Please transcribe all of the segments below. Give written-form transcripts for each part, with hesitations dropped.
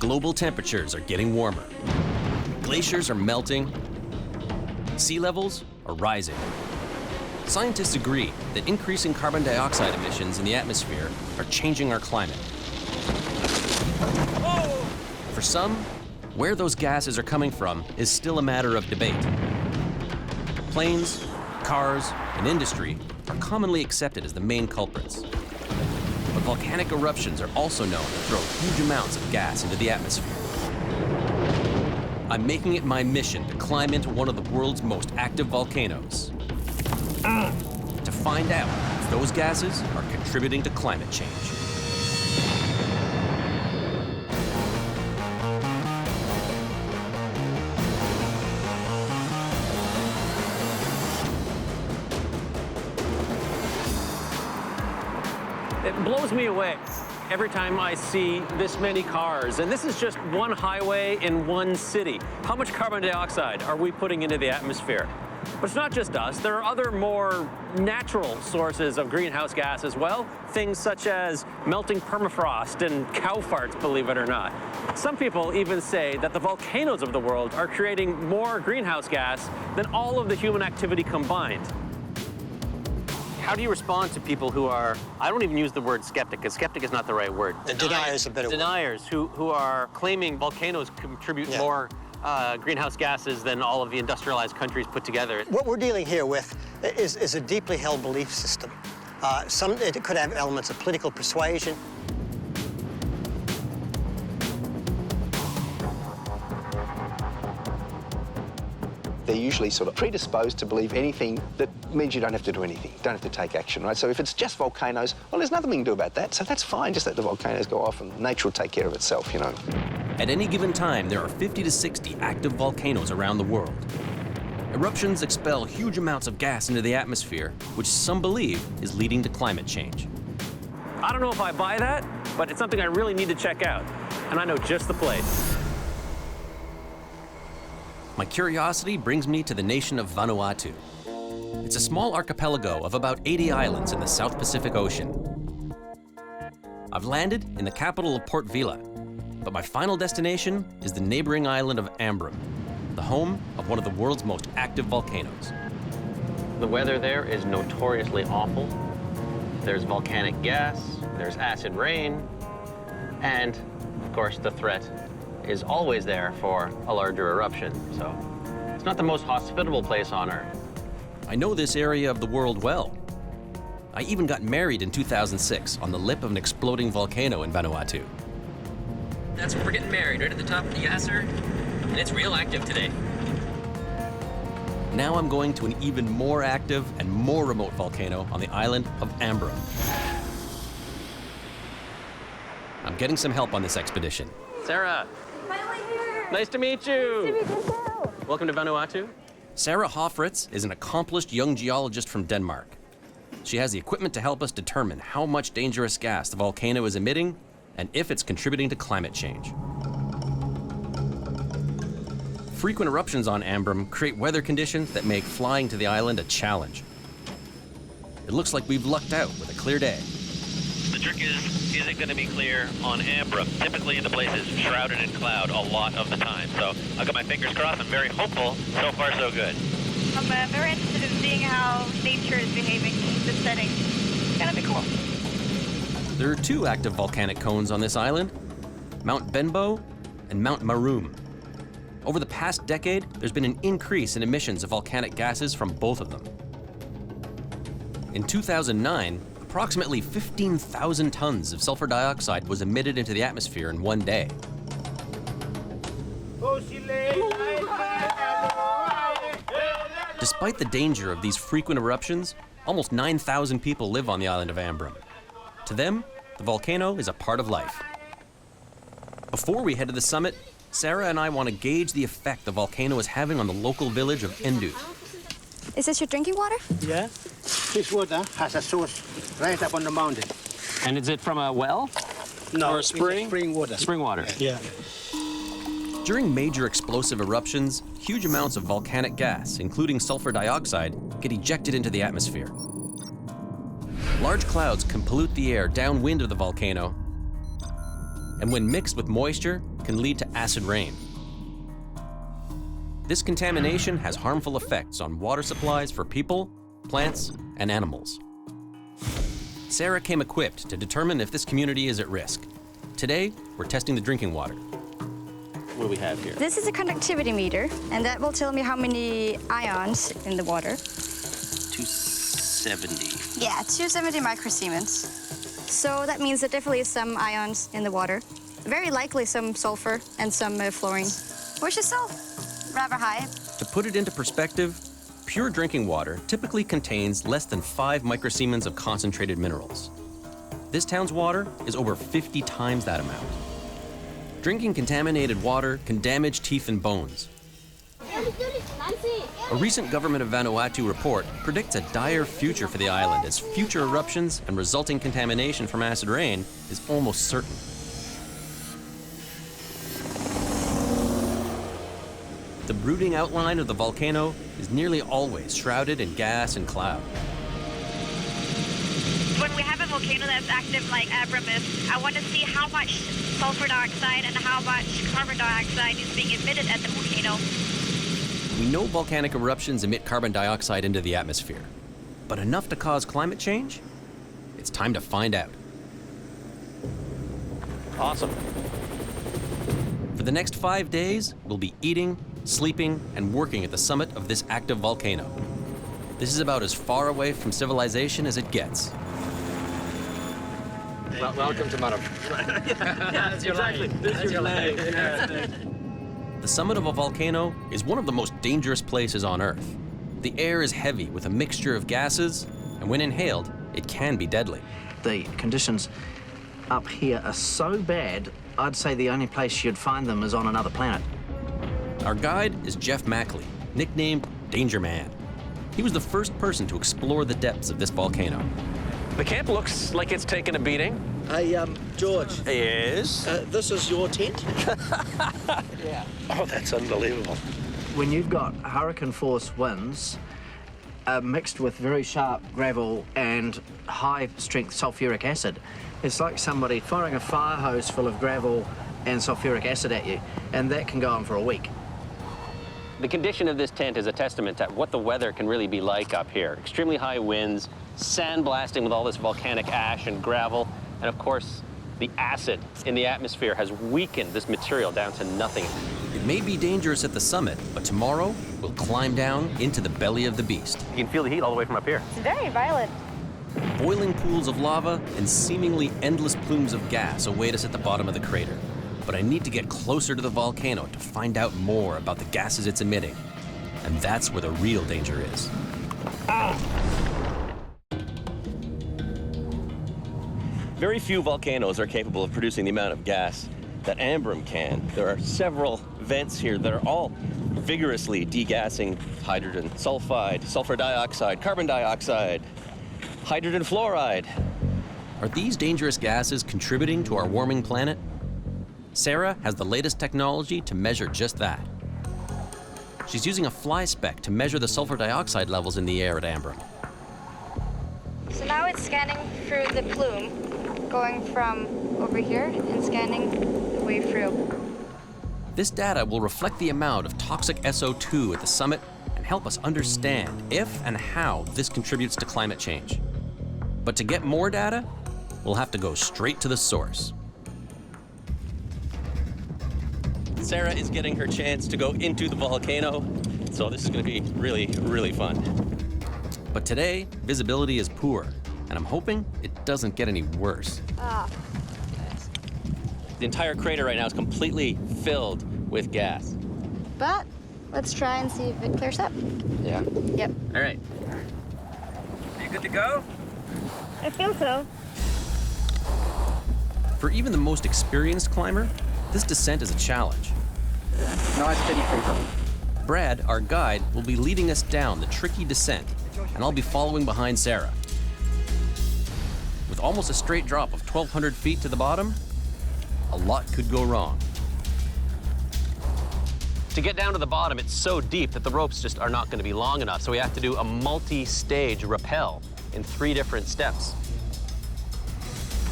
Global temperatures are getting warmer. Glaciers are melting. Sea levels are rising. Scientists agree that increasing carbon dioxide emissions in the atmosphere are changing our climate. For some, where those gases are coming from is still a matter of debate. Planes, cars, and industry are commonly accepted as the main culprits. But volcanic eruptions are also known to throw huge amounts of gas into the atmosphere. I'm making it my mission to climb into one of the world's most active volcanoes to find out if those gases are contributing to climate change. It blows me away every time I see this many cars. And this is just one highway in one city. How much carbon dioxide are we putting into the atmosphere? But it's not just us. There are other more natural sources of greenhouse gas as well. Things such as melting permafrost and cow farts, believe it or not. Some people even say that the volcanoes of the world are creating more greenhouse gas than all of the human activity combined. How do you respond to people who are, I don't even use the word skeptic, because skeptic is not the right word. Denier is a better word. Deniers who are claiming volcanoes contribute more greenhouse gases than all of the industrialized countries put together. What we're dealing here with is a deeply held belief system. It could have elements of political persuasion. They're usually sort of predisposed to believe anything that means you don't have to do anything, don't have to take action, right? So if it's just volcanoes, well, there's nothing we can do about that, so that's fine, just let the volcanoes go off and nature will take care of itself, you know. At any given time, there are 50 to 60 active volcanoes around the world. Eruptions expel huge amounts of gas into the atmosphere, which some believe is leading to climate change. I don't know if I buy that, but it's something I really need to check out. And I know just the place. My curiosity brings me to the nation of Vanuatu. It's a small archipelago of about 80 islands in the South Pacific Ocean. I've landed in the capital of Port Vila, but my final destination is the neighboring island of Ambrym, the home of one of the world's most active volcanoes. The weather there is notoriously awful. There's volcanic gas, there's acid rain, and of course the threat is always there for a larger eruption. So it's not the most hospitable place on Earth. I know this area of the world well. I even got married in 2006 on the lip of an exploding volcano in Vanuatu. That's where we're getting married, right at the top of the Yasser, and it's real active today. Now I'm going to an even more active and more remote volcano on the island of Ambrym. I'm getting some help on this expedition. Sarah. Finally here. Nice to meet you. Nice to meet you too. Welcome to Vanuatu. Sarah Hofritz is an accomplished young geologist from Denmark. She has the equipment to help us determine how much dangerous gas the volcano is emitting and if it's contributing to climate change. Frequent eruptions on Ambrym create weather conditions that make flying to the island a challenge. It looks like we've lucked out with a clear day. The trick is it going to be clear on Ambrym? Typically, the place is shrouded in cloud a lot of the time. So I've got my fingers crossed. I'm very hopeful. So far, so good. I'm very interested in seeing how nature is behaving in this setting. It's gonna be cool. There are two active volcanic cones on this island, Mount Benbow and Mount Maroom. Over the past decade, there's been an increase in emissions of volcanic gases from both of them. In 2009, approximately 15,000 tons of sulfur dioxide was emitted into the atmosphere in one day. Despite the danger of these frequent eruptions, almost 9,000 people live on the island of Ambrym. To them, the volcano is a part of life. Before we head to the summit, Sarah and I want to gauge the effect the volcano is having on the local village of Endu. Is this your drinking water? Yeah. This water has a source right up on the mountain. And is it from a well? No, Or a spring? it's spring water. Spring water. Yeah. During major explosive eruptions, huge amounts of volcanic gas, including sulfur dioxide, get ejected into the atmosphere. Large clouds can pollute the air downwind of the volcano and when mixed with moisture, can lead to acid rain. This contamination has harmful effects on water supplies for people, plants, and animals. Sarah came equipped to determine if this community is at risk. Today, we're testing the drinking water. What do we have here? This is a conductivity meter, and that will tell me how many ions in the water. 270. Yeah, 270 microsiemens. So that means there definitely is some ions in the water. Very likely some sulfur and some fluorine, which is still rather high. To put it into perspective, pure drinking water typically contains less than 5 microsiemens of concentrated minerals. This town's water is over 50 times that amount. Drinking contaminated water can damage teeth and bones. A recent government of Vanuatu report predicts a dire future for the island as future eruptions and resulting contamination from acid rain is almost certain. The brooding outline of the volcano is nearly always shrouded in gas and cloud. When we have a volcano that's active like Abram is, I want to see how much sulfur dioxide and how much carbon dioxide is being emitted at the volcano. We know volcanic eruptions emit carbon dioxide into the atmosphere, but enough to cause climate change? It's time to find out. Awesome. For the next 5 days, we'll be eating, sleeping, and working at the summit of this active volcano. This is about as far away from civilization as it gets. Welcome to Madam. That's your line. That's your line. The summit of a volcano is one of the most dangerous places on Earth. The air is heavy with a mixture of gases, and when inhaled, it can be deadly. The conditions up here are so bad, I'd say the only place you'd find them is on another planet. Our guide is Jeff Mackley, nicknamed Danger Man. He was the first person to explore the depths of this volcano. The camp looks like it's taken a beating. Hey, George, Yes. this is your tent? Yeah. Oh, that's unbelievable. When you've got hurricane force winds mixed with very sharp gravel and high strength sulfuric acid, it's like somebody firing a fire hose full of gravel and sulfuric acid at you, and that can go on for a week. The condition of this tent is a testament to what the weather can really be like up here. Extremely high winds, sandblasting with all this volcanic ash and gravel, and of course, the acid in the atmosphere has weakened this material down to nothing. It may be dangerous at the summit, but tomorrow we'll climb down into the belly of the beast. You can feel the heat all the way from up here. It's very violent. Boiling pools of lava and seemingly endless plumes of gas await us at the bottom of the crater. But I need to get closer to the volcano to find out more about the gases it's emitting. And that's where the real danger is. Very few volcanoes are capable of producing the amount of gas that Ambram can. There are several vents here that are all vigorously degassing hydrogen sulfide, sulfur dioxide, carbon dioxide, hydrogen fluoride. Are these dangerous gases contributing to our warming planet? Sarah has the latest technology to measure just that. She's using a fly speck to measure the sulfur dioxide levels in the air at Ambram. So now it's scanning through the plume, going from over here and scanning the way through. This data will reflect the amount of toxic SO2 at the summit and help us understand if and how this contributes to climate change. But to get more data, we'll have to go straight to the source. Sarah is getting her chance to go into the volcano, so this is going to be really, really fun. But today, visibility is poor, and I'm hoping it doesn't get any worse. The entire crater right now is completely filled with gas. But let's try and see if it clears up. Yeah. Yep. All right. Are you good to go? I feel so. For even the most experienced climber, this descent is a challenge. Nice steady creeper. Brad, our guide, will be leading us down the tricky descent, and I'll be following behind Sarah. With almost a straight drop of 1,200 feet to the bottom, a lot could go wrong. To get down to the bottom, it's so deep that the ropes just are not going to be long enough, so we have to do a multi-stage rappel in 3 different steps.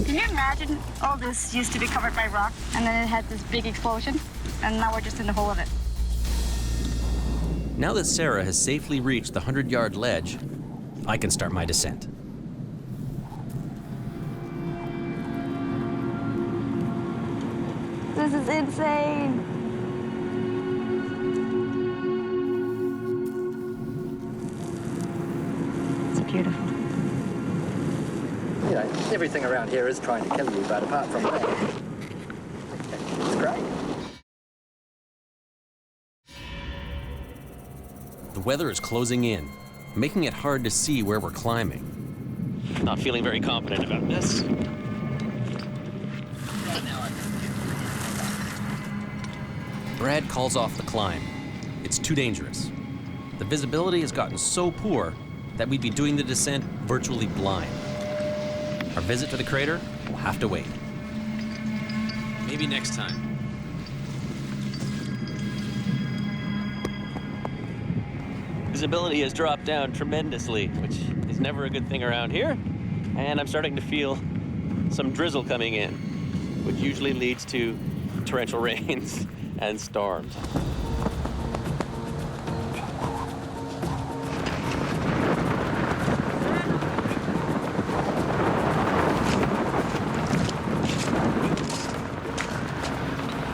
Can you imagine all this used to be covered by rock, and then it had this big explosion, and now we're just in the hole of it? Now that Sarah has safely reached the 100-yard ledge, I can start my descent. This is insane. It's beautiful. You know, everything around here is trying to kill you, but apart from that, it's great. The weather is closing in, making it hard to see where we're climbing. Not feeling very confident about this. Brad calls off the climb. It's too dangerous. The visibility has gotten so poor that we'd be doing the descent virtually blind. Our visit to the crater will have to wait. Maybe next time. Visibility has dropped down tremendously, which is never a good thing around here. And I'm starting to feel some drizzle coming in, which usually leads to torrential rains and storms.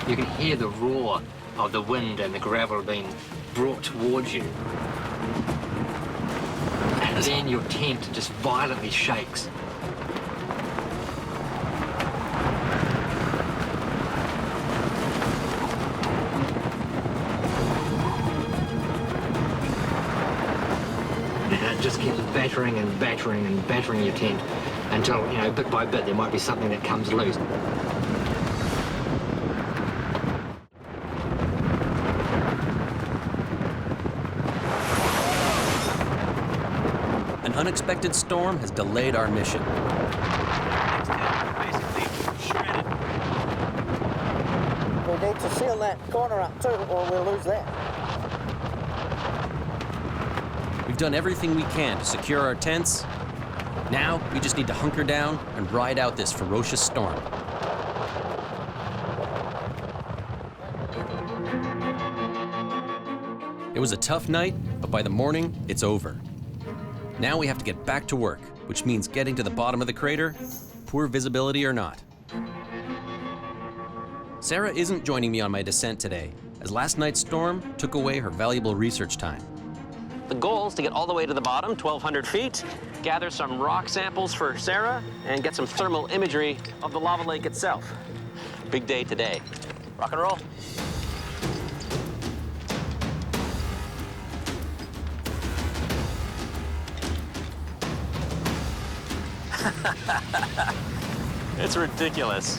You can hear the roar of the wind and the gravel being brought towards you. And then your tent just violently shakes. And it just keeps battering and battering and battering your tent until, you know, bit by bit there might be something that comes loose. An unexpected storm has delayed our mission. Basically shredded. We need to seal that corner up too, or we'll lose that. We've done everything we can to secure our tents. Now, we just need to hunker down and ride out this ferocious storm. It was a tough night, but by the morning, it's over. Now we have to get back to work, which means getting to the bottom of the crater, poor visibility or not. Sarah isn't joining me on my descent today, as last night's storm took away her valuable research time. The goal is to get all the way to the bottom, 1,200 feet, gather some rock samples for Sarah, and get some thermal imagery of the lava lake itself. Big day today. Rock and roll. It's ridiculous.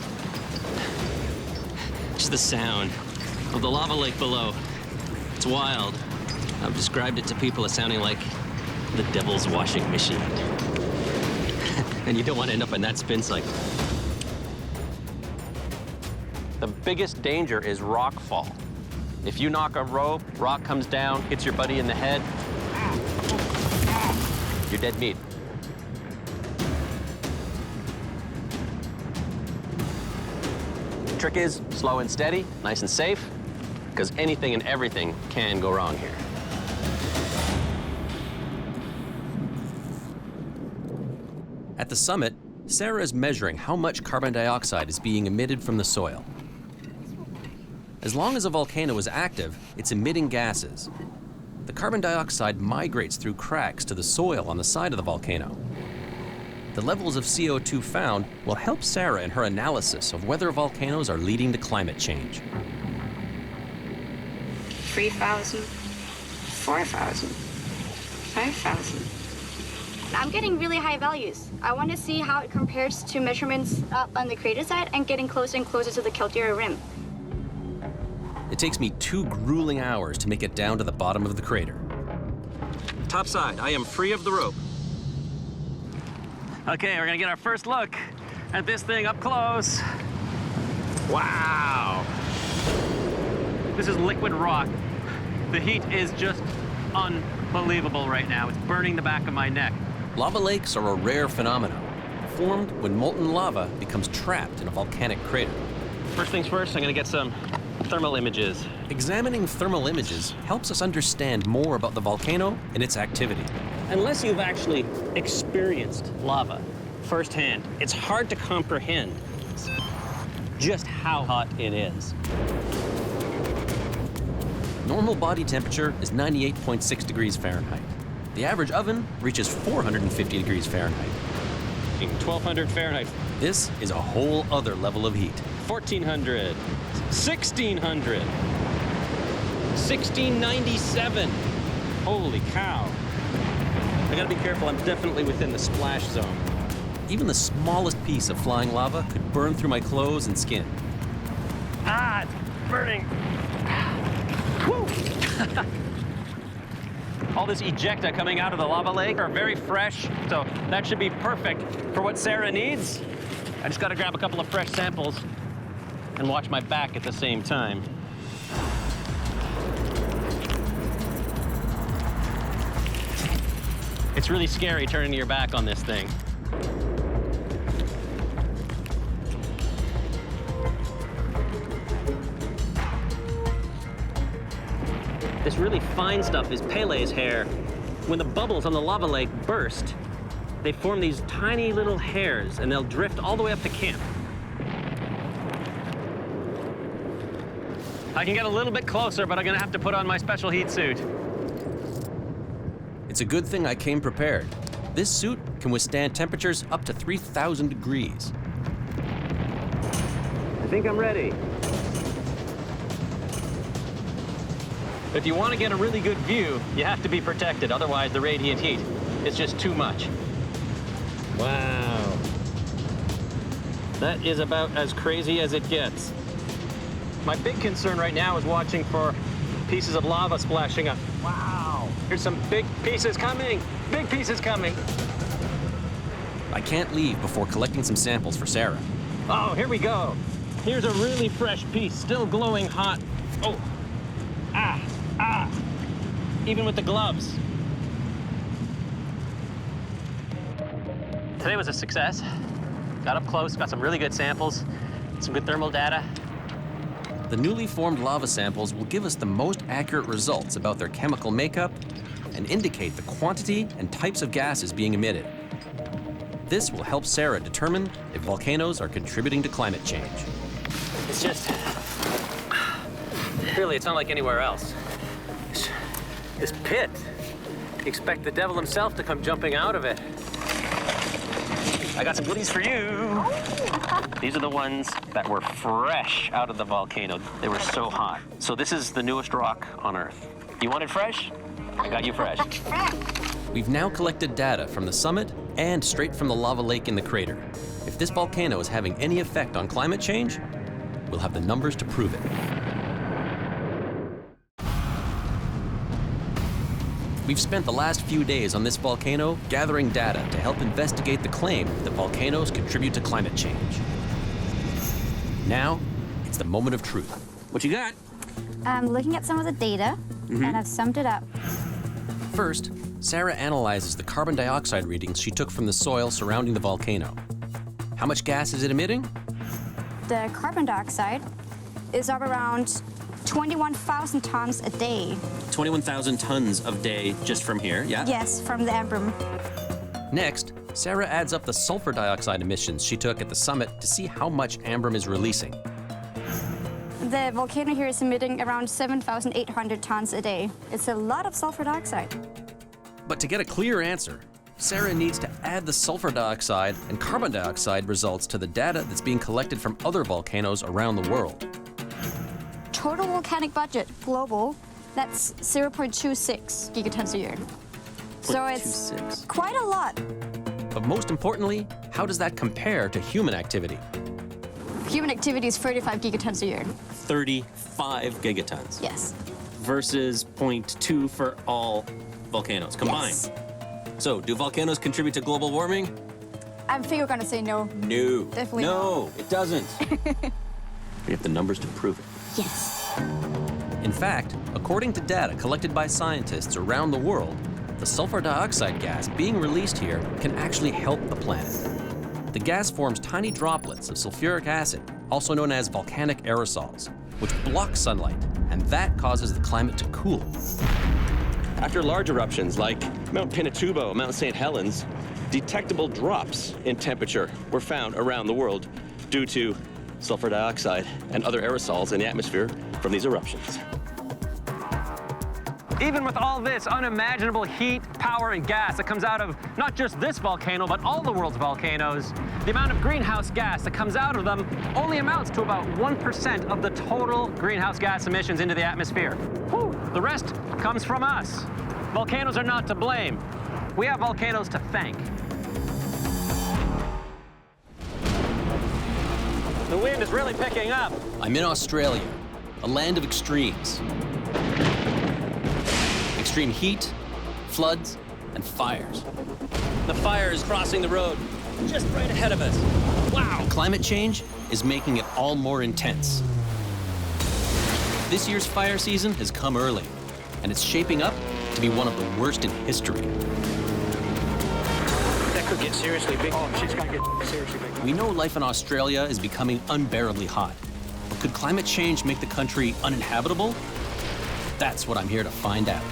Just the sound of the lava lake below. It's wild. I've described it to people as sounding like the devil's washing machine. And you don't want to end up in that spin cycle. The biggest danger is rock fall. If you knock a rope, rock comes down, hits your buddy in the head, you're dead meat. The trick is slow and steady, nice and safe, because anything and everything can go wrong here. At the summit, Sarah is measuring how much carbon dioxide is being emitted from the soil. As long as a volcano is active, it's emitting gases. The carbon dioxide migrates through cracks to the soil on the side of the volcano. The levels of CO2 found will help Sarah in her analysis of whether volcanoes are leading to climate change. 3,000, 4,000, 5,000. I'm getting really high values. I want to see how it compares to measurements up on the crater side and getting closer and closer to the caldera rim. It takes me 2 grueling hours to make it down to the bottom of the crater. Top side, I am free of the rope. Okay, we're gonna get our first look at this thing up close. Wow. This is liquid rock. The heat is just unbelievable right now. It's burning the back of my neck. Lava lakes are a rare phenomenon. formed when molten lava becomes trapped in a volcanic crater. First things first, I'm gonna get some thermal images. Examining thermal images helps us understand more about the volcano and its activity. Unless you've actually experienced lava firsthand, it's hard to comprehend just how hot it is. Normal body temperature is 98.6 degrees Fahrenheit. The average oven reaches 450 degrees Fahrenheit. 1200 Fahrenheit. This is a whole other level of heat. 1400, 1600, 1697. Holy cow. I gotta be careful, I'm definitely within the splash zone. Even the smallest piece of flying lava could burn through my clothes and skin. Ah, it's burning. Woo! All this ejecta coming out of the lava lake are very fresh, so that should be perfect for what Sarah needs. I just gotta grab a couple of fresh samples and watch my back at the same time. It's really scary turning your back on this thing. This really fine stuff is Pele's hair. When the bubbles on the lava lake burst, they form these tiny little hairs and they'll drift all the way up to camp. I can get a little bit closer, but I'm gonna have to put on my special heat suit. It's a good thing I came prepared. This suit can withstand temperatures up to 3,000 degrees. I think I'm ready. If you want to get a really good view, you have to be protected. Otherwise, the radiant heat is just too much. Wow. That is about as crazy as it gets. My big concern right now is watching for pieces of lava splashing up. Wow. Here's some big pieces coming. Big pieces coming. I can't leave before collecting some samples for Sarah. Oh, here we go. Here's a really fresh piece, still glowing hot. Oh. Ah. Ah. Even with the gloves. Today was a success. Got up close, got some really good samples, some good thermal data. The newly formed lava samples will give us the most accurate results about their chemical makeup and indicate the quantity and types of gases being emitted. This will help Sarah determine if volcanoes are contributing to climate change. It's just, really, it's not like anywhere else. This pit, you expect the devil himself to come jumping out of it. I got some goodies for you. These are the ones that were fresh out of the volcano. They were so hot. So this is the newest rock on Earth. You wanted fresh? I got you fresh. We've now collected data from the summit and straight from the lava lake in the crater. If this volcano is having any effect on climate change, we'll have the numbers to prove it. We've spent the last few days on this volcano gathering data to help investigate the claim that volcanoes contribute to climate change. Now, it's the moment of truth. What you got? I'm looking at some of the data, and I've summed it up. First, Sarah analyzes the carbon dioxide readings she took from the soil surrounding the volcano. How much gas is it emitting? The carbon dioxide is up around 21,000 tons a day. 21,000 tons a day just from here, yeah? Yes, from the Ambrum. Next, Sarah adds up the sulfur dioxide emissions she took at the summit to see how much Ambrum is releasing. The volcano here is emitting around 7,800 tons a day. It's a lot of sulfur dioxide. But to get a clear answer, Sarah needs to add the sulfur dioxide and carbon dioxide results to the data that's being collected from other volcanoes around the world. Total volcanic budget, global, that's 0.26 gigatons a year. So it's quite a lot. But most importantly, how does that compare to human activity? Human activity is 35 gigatons a year. 35 gigatons. Yes. Versus 0.2 for all volcanoes combined. Yes. So, do volcanoes contribute to global warming? I think you're gonna say no. No. Definitely no, it doesn't. We have the numbers to prove it. Yes. In fact, according to data collected by scientists around the world, the sulfur dioxide gas being released here can actually help the planet. The gas forms tiny droplets of sulfuric acid, also known as volcanic aerosols, which block sunlight, and that causes the climate to cool. After large eruptions like Mount Pinatubo, Mount St. Helens, detectable drops in temperature were found around the world due to sulfur dioxide and other aerosols in the atmosphere from these eruptions. Even with all this unimaginable heat, power, and gas that comes out of not just this volcano, but all the world's volcanoes, the amount of greenhouse gas that comes out of them only amounts to about 1% of the total greenhouse gas emissions into the atmosphere. Whew. The rest comes from us. Volcanoes are not to blame. We have volcanoes to thank. The wind is really picking up. I'm in Australia, a land of extremes. Extreme heat, floods, and fires. The fire is crossing the road just right ahead of us. Wow! And climate change is making it all more intense. This year's fire season has come early, and it's shaping up to be one of the worst in history. That could get seriously big. Oh, shit's gonna get seriously big. We know life in Australia is becoming unbearably hot. But could climate change make the country uninhabitable? That's what I'm here to find out.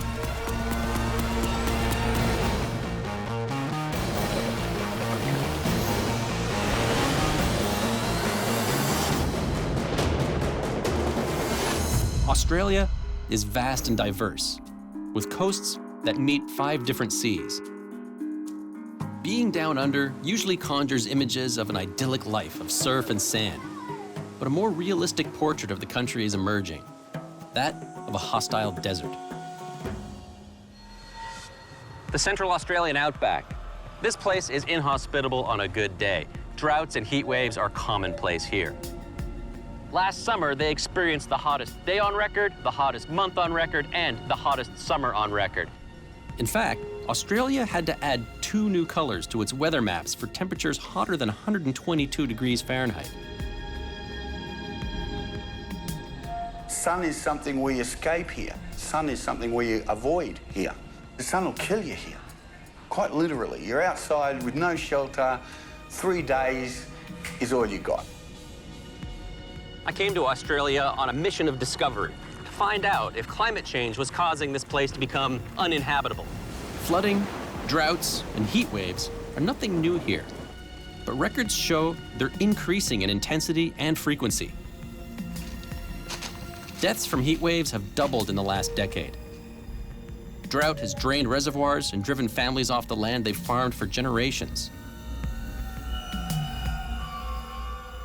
Australia is vast and diverse, with coasts that meet 5 different seas. Being down under usually conjures images of an idyllic life of surf and sand, but a more realistic portrait of the country is emerging, that of a hostile desert. The Central Australian outback. This place is inhospitable on a good day. Droughts and heat waves are commonplace here. Last summer, they experienced the hottest day on record, the hottest month on record, and the hottest summer on record. In fact, Australia had to add 2 new colors to its weather maps for temperatures hotter than 122 degrees Fahrenheit. Sun is something we escape here. Sun is something we avoid here. The sun will kill you here, quite literally. You're outside with no shelter, 3 days is all you got. I came to Australia on a mission of discovery to find out if climate change was causing this place to become uninhabitable. Flooding, droughts, and heat waves are nothing new here, but records show they're increasing in intensity and frequency. Deaths from heat waves have doubled in the last decade. Drought has drained reservoirs and driven families off the land they've farmed for generations.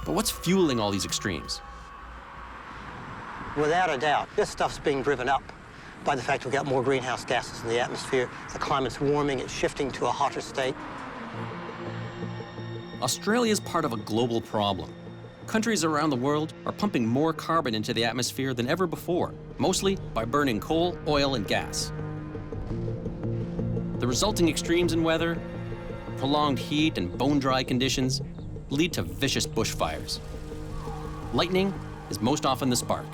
But what's fueling all these extremes? Without a doubt, this stuff's being driven up by the fact we've got more greenhouse gases in the atmosphere. The climate's warming, it's shifting to a hotter state. Australia is part of a global problem. Countries around the world are pumping more carbon into the atmosphere than ever before, mostly by burning coal, oil, and gas. The resulting extremes in weather, prolonged heat and bone-dry conditions lead to vicious bushfires. Lightning is most often the spark.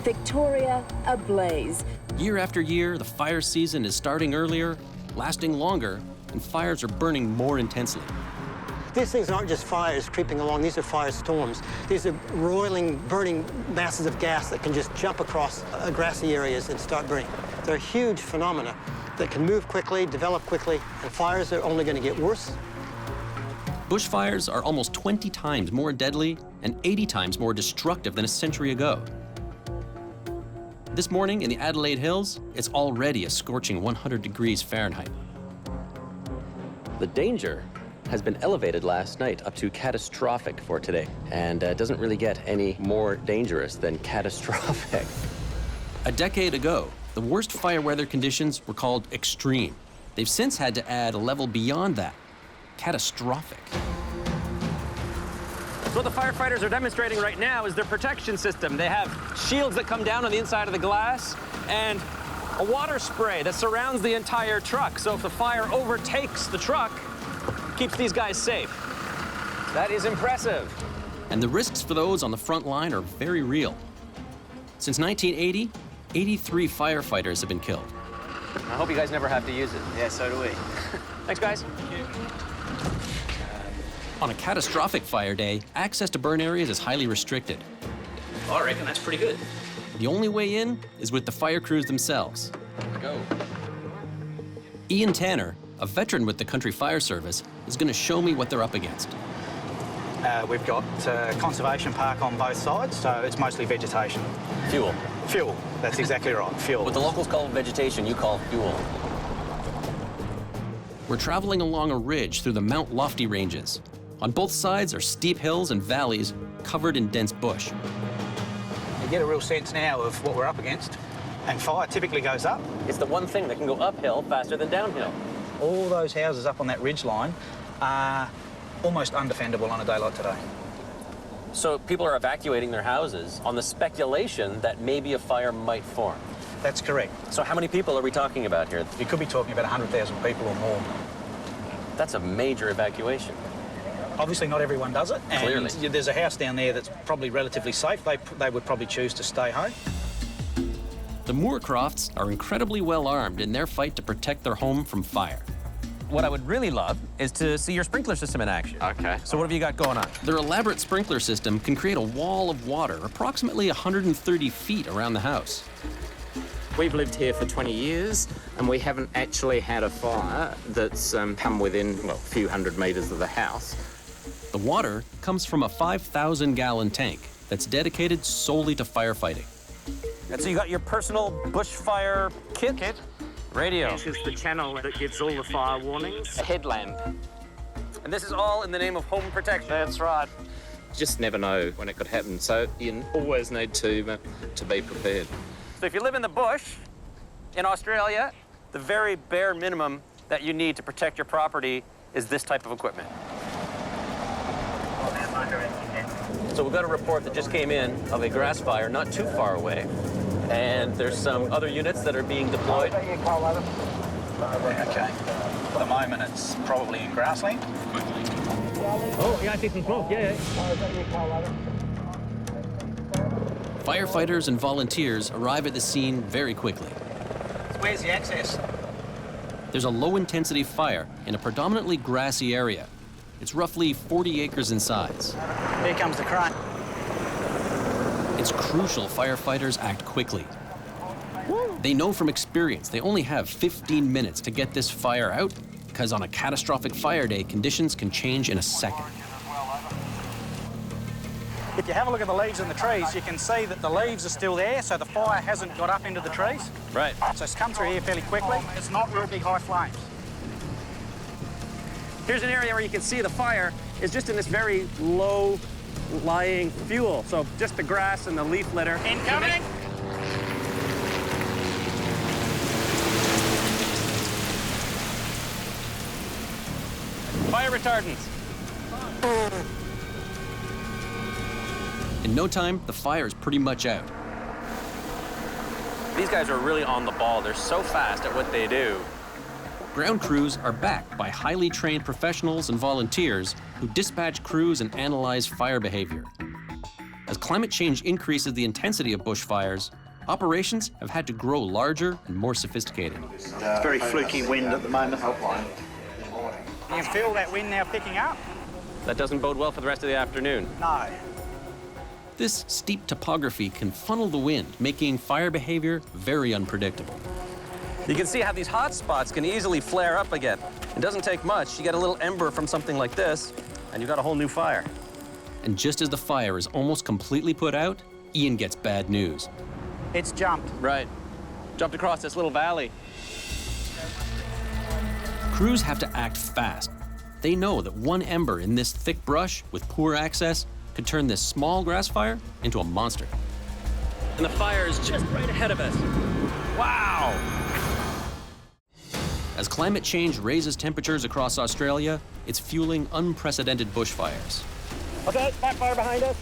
Victoria ablaze. Year after year, the fire season is starting earlier, lasting longer, and fires are burning more intensely. These things aren't just fires creeping along, these are firestorms. These are roiling, burning masses of gas that can just jump across grassy areas and start burning. They're huge phenomena that can move quickly, develop quickly, and fires are only going to get worse. Bushfires are almost 20 times more deadly and 80 times more destructive than a century ago. This morning in the Adelaide Hills, it's already a scorching 100 degrees Fahrenheit. The danger has been elevated last night up to catastrophic for today, and doesn't really get any more dangerous than catastrophic. A decade ago, the worst fire weather conditions were called extreme. They've since had to add a level beyond that, catastrophic. So what the firefighters are demonstrating right now is their protection system. They have shields that come down on the inside of the glass and a water spray that surrounds the entire truck. So if the fire overtakes the truck, it keeps these guys safe. That is impressive. And the risks for those on the front line are very real. Since 1980, 83 firefighters have been killed. I hope you guys never have to use it. Yeah, so do we. Thanks, guys. On a catastrophic fire day, access to burn areas is highly restricted. Oh, I reckon that's pretty good. The only way in is with the fire crews themselves. Let's go. Ian Tanner, a veteran with the Country Fire Service, is going to show me what they're up against. We've got conservation park on both sides, so it's mostly vegetation. Fuel. Fuel, that's exactly right, fuel. What the locals call vegetation, you call fuel. We're traveling along a ridge through the Mount Lofty ranges. On both sides are steep hills and valleys covered in dense bush. You get a real sense now of what we're up against, and fire typically goes up. It's the one thing that can go uphill faster than downhill. All those houses up on that ridge line are almost undefendable on a day like today. So people are evacuating their houses on the speculation that maybe a fire might form. That's correct. So how many people are we talking about here? You could be talking about 100,000 people or more. That's a major evacuation. Obviously not everyone does it. And clearly. There's a house down there that's probably relatively safe. They would probably choose to stay home. The Moorcrofts are incredibly well armed in their fight to protect their home from fire. What I would really love is to see your sprinkler system in action. Okay. So what have you got going on? Their elaborate sprinkler system can create a wall of water approximately 130 feet around the house. We've lived here for 20 years and we haven't actually had a fire that's come within, well, a few hundred metres of the house. The water comes from a 5,000-gallon tank that's dedicated solely to firefighting. And so you got your personal bushfire kit? Radio. This is the channel that gives all the fire warnings. A headlamp. And this is all in the name of home protection? That's right. You just never know when it could happen, so you always need to be prepared. So if you live in the bush in Australia, the very bare minimum that you need to protect your property is this type of equipment. So we've got a report that just came in of a grass fire not too far away. And there's some other units that are being deployed. Okay. At the moment, it's probably in grassland. Oh, yeah, I see some smoke. Yeah. Firefighters and volunteers arrive at the scene very quickly. Where's the access? There's a low-intensity fire in a predominantly grassy area. It's roughly 40 acres in size. Here comes the crane. It's crucial firefighters act quickly. They know from experience they only have 15 minutes to get this fire out, because on a catastrophic fire day, conditions can change in a second. If you have a look at the leaves in the trees, you can see that the leaves are still there, so the fire hasn't got up into the trees. Right. So it's come through here fairly quickly. It's not real big high flames. Here's an area where you can see the fire is just in this very low-lying fuel. So just the grass and the leaf litter. Incoming! Fire retardants. In no time, the fire is pretty much out. These guys are really on the ball. They're so fast at what they do. Ground crews are backed by highly trained professionals and volunteers who dispatch crews and analyze fire behavior. As climate change increases the intensity of bushfires, operations have had to grow larger and more sophisticated. It's very fluky wind at the moment. You can feel that wind now picking up? That doesn't bode well for the rest of the afternoon. No. This steep topography can funnel the wind, making fire behavior very unpredictable. You can see how these hot spots can easily flare up again. It doesn't take much. You get a little ember from something like this, and you've got a whole new fire. And just as the fire is almost completely put out, Ian gets bad news. It's jumped. Right. Jumped across this little valley. Crews have to act fast. They know that one ember in this thick brush with poor access could turn this small grass fire into a monster. And the fire is just right ahead of us. Wow! As climate change raises temperatures across Australia, it's fueling unprecedented bushfires. Okay, that fire behind us.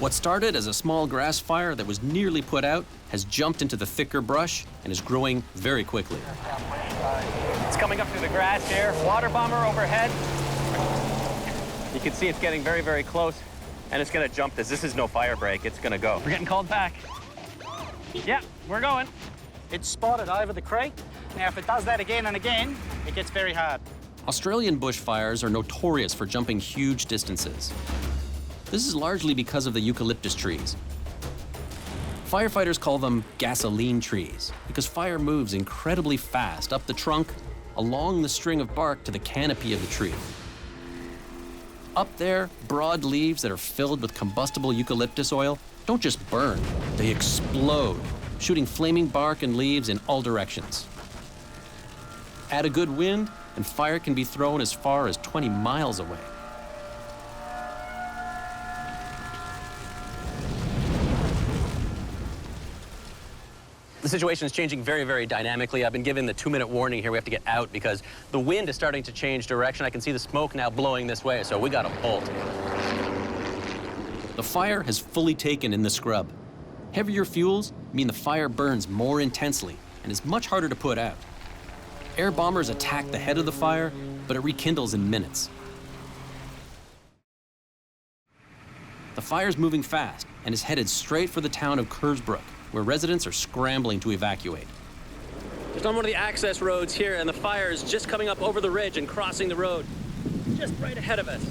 What started as a small grass fire that was nearly put out has jumped into the thicker brush and is growing very quickly. It's coming up through the grass here. Water bomber overhead. You can see it's getting very, very close, and it's gonna jump this. This is no fire break, it's gonna go. We're getting called back. Yeah, we're going. It's spotted over the creek. Now, if it does that again and again, it gets very hard. Australian bushfires are notorious for jumping huge distances. This is largely because of the eucalyptus trees. Firefighters call them gasoline trees because fire moves incredibly fast up the trunk, along the string of bark to the canopy of the tree. Up there, broad leaves that are filled with combustible eucalyptus oil don't just burn, they explode, shooting flaming bark and leaves in all directions. Add a good wind, and fire can be thrown as far as 20 miles away. The situation is changing very, very dynamically. I've been given the 2-minute warning here. We have to get out because the wind is starting to change direction. I can see the smoke now blowing this way, so we got to bolt. The fire has fully taken in the scrub. Heavier fuels mean the fire burns more intensely and is much harder to put out. Air bombers attack the head of the fire, but it rekindles in minutes. The fire's moving fast and is headed straight for the town of Kersbrook, where residents are scrambling to evacuate. Just on one of the access roads here, and the fire is just coming up over the ridge and crossing the road, just right ahead of us.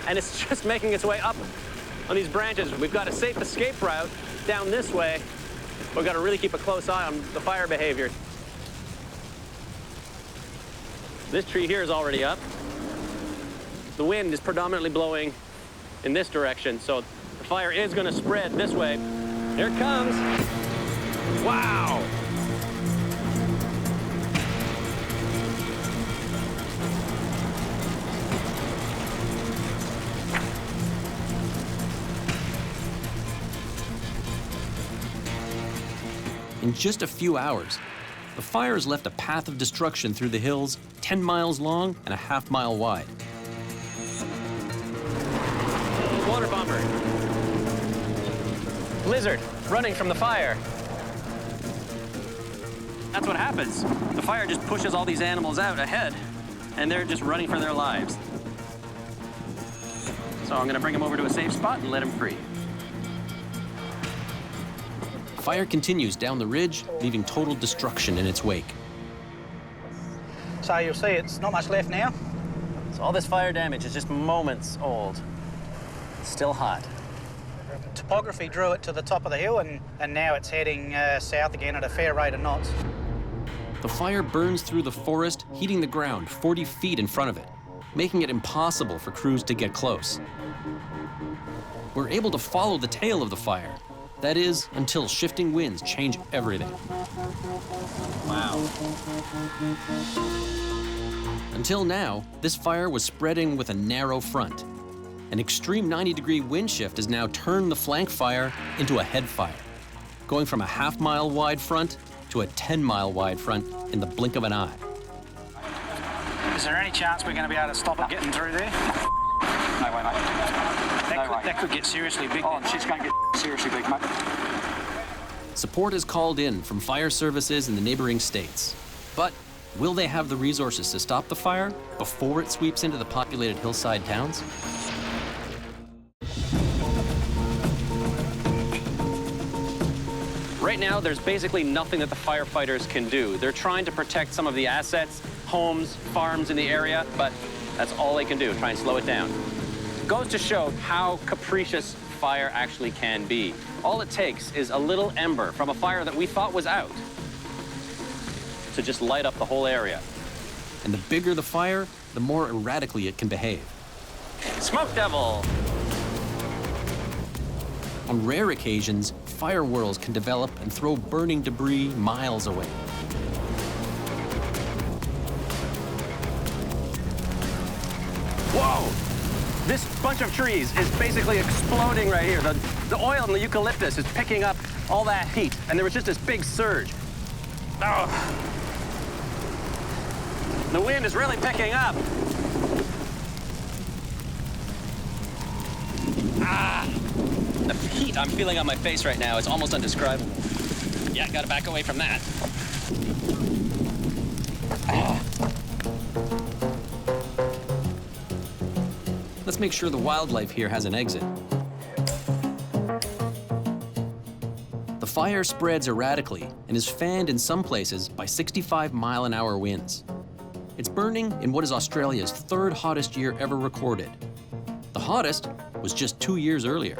And it's just making its way up on these branches. We've got a safe escape route down this way. We've got to really keep a close eye on the fire behavior. This tree here is already up. The wind is predominantly blowing in this direction, so the fire is going to spread this way. Here it comes. Wow! In just a few hours, the fire has left a path of destruction through the hills 10 miles long and a half-mile wide. Water bomber. Lizard running from the fire. That's what happens. The fire just pushes all these animals out ahead, and they're just running for their lives. So I'm gonna bring them over to a safe spot and let them free. Fire continues down the ridge, leaving total destruction in its wake. So you'll see it's not much left now. So all this fire damage is just moments old. It's still hot. Topography drew it to the top of the hill, and now it's heading south again at a fair rate of knots. The fire burns through the forest, heating the ground 40 feet in front of it, making it impossible for crews to get close. We're able to follow the tail of the fire. That is, until shifting winds change everything. Wow. Until now, this fire was spreading with a narrow front. An extreme 90-degree wind shift has now turned the flank fire into a head fire, going from a half-mile wide front to a 10-mile wide front in the blink of an eye. Is there any chance we're going to be able to stop it getting through there? No way, mate. That could get seriously big. Oh, shit's going to get seriously big, mate. Support is called in from fire services in the neighboring states. But will they have the resources to stop the fire before it sweeps into the populated hillside towns? Right now, there's basically nothing that the firefighters can do. They're trying to protect some of the assets, homes, farms in the area, but that's all they can do, try and slow it down. It goes to show how capricious fire actually can be. All it takes is a little ember from a fire that we thought was out to just light up the whole area. And the bigger the fire, the more erratically it can behave. Smoke devil! On rare occasions, fire whirls can develop and throw burning debris miles away. Whoa! This bunch of trees is basically exploding right here. The oil in the eucalyptus is picking up all that heat, and there was just this big surge. Oh. The wind is really picking up. Ah! The heat I'm feeling on my face right now is almost undescribable. Yeah, gotta back away from that. Ah. Let's make sure the wildlife here has an exit. The fire spreads erratically and is fanned in some places by 65-mile-an-hour winds. It's burning in what is Australia's third hottest year ever recorded. The hottest was just 2 years earlier.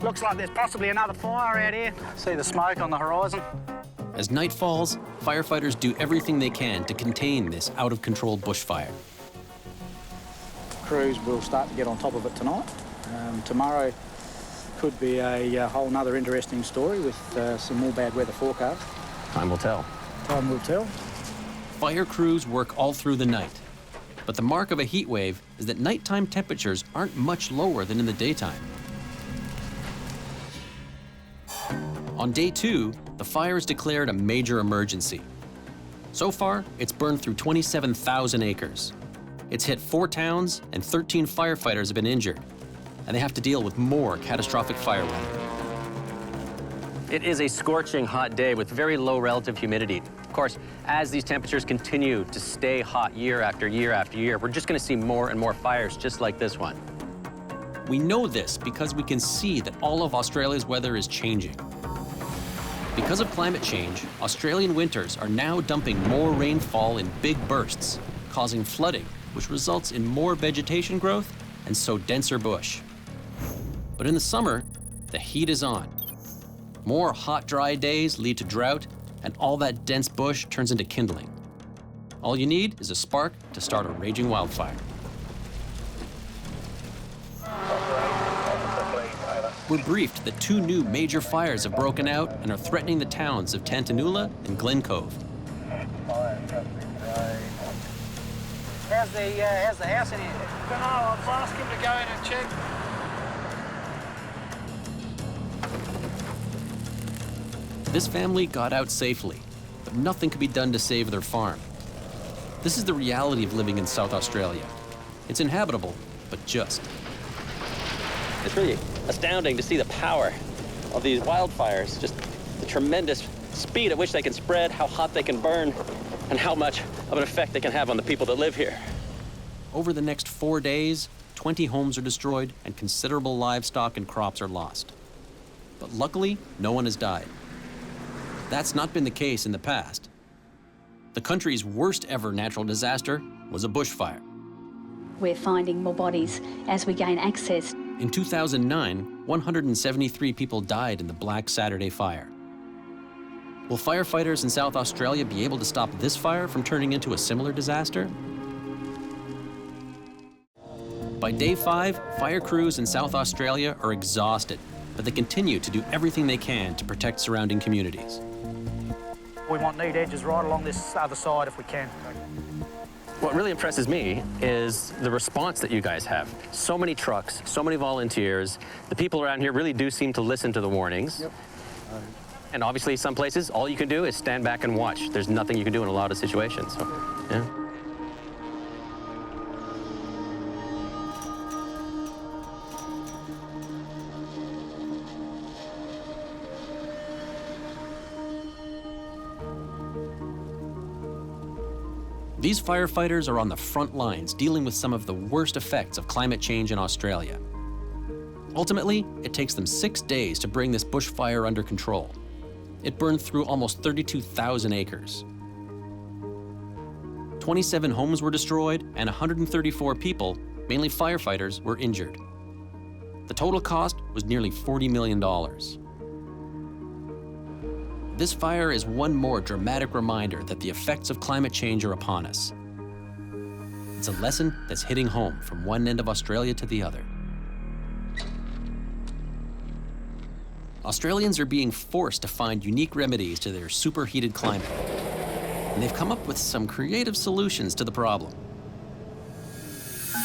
Looks like there's possibly another fire out here. See the smoke on the horizon? As night falls, firefighters do everything they can to contain this out-of-control bushfire. Crews will start to get on top of it tonight. Tomorrow could be a whole nother interesting story with some more bad weather forecast. Time will tell. Time will tell. Fire crews work all through the night. But the mark of a heat wave is that nighttime temperatures aren't much lower than in the daytime. On day 2, the fire is declared a major emergency. So far, it's burned through 27,000 acres. It's hit 4 towns, and 13 firefighters have been injured, and they have to deal with more catastrophic fire weather. It is a scorching hot day with very low relative humidity. Of course, as these temperatures continue to stay hot year after year after year, we're just going to see more and more fires just like this one. We know this because we can see that all of Australia's weather is changing. Because of climate change, Australian winters are now dumping more rainfall in big bursts, causing flooding, which results in more vegetation growth and so denser bush. But in the summer, the heat is on. More hot, dry days lead to drought, and all that dense bush turns into kindling. All you need is a spark to start a raging wildfire. We're briefed that 2 new major fires have broken out and are threatening the towns of Tantanoola and Glen Cove. How's the house in here? Don't know, I'll ask him to go in and check. This family got out safely, but nothing could be done to save their farm. This is the reality of living in South Australia. It's inhabitable, but just. It's really astounding to see the power of these wildfires, just the tremendous speed at which they can spread, how hot they can burn, and how much of an effect they can have on the people that live here. Over the next 4 days, 20 homes are destroyed and considerable livestock and crops are lost. But luckily, no one has died. That's not been the case in the past. The country's worst ever natural disaster was a bushfire. We're finding more bodies as we gain access. In 2009, 173 people died in the Black Saturday fire. Will firefighters in South Australia be able to stop this fire from turning into a similar disaster? By day 5, fire crews in South Australia are exhausted, but they continue to do everything they can to protect surrounding communities. We want neat edges right along this other side if we can. What really impresses me is the response that you guys have. So many trucks, so many volunteers. The people around here really do seem to listen to the warnings. Yep. And obviously, some places, all you can do is stand back and watch. There's nothing you can do in a lot of situations. So, yeah. These firefighters are on the front lines dealing with some of the worst effects of climate change in Australia. Ultimately, it takes them 6 days to bring this bushfire under control. It burned through almost 32,000 acres. 27 homes were destroyed and 134 people, mainly firefighters, were injured. The total cost was nearly $40 million. This fire is one more dramatic reminder that the effects of climate change are upon us. It's a lesson that's hitting home from one end of Australia to the other. Australians are being forced to find unique remedies to their superheated climate, and they've come up with some creative solutions to the problem.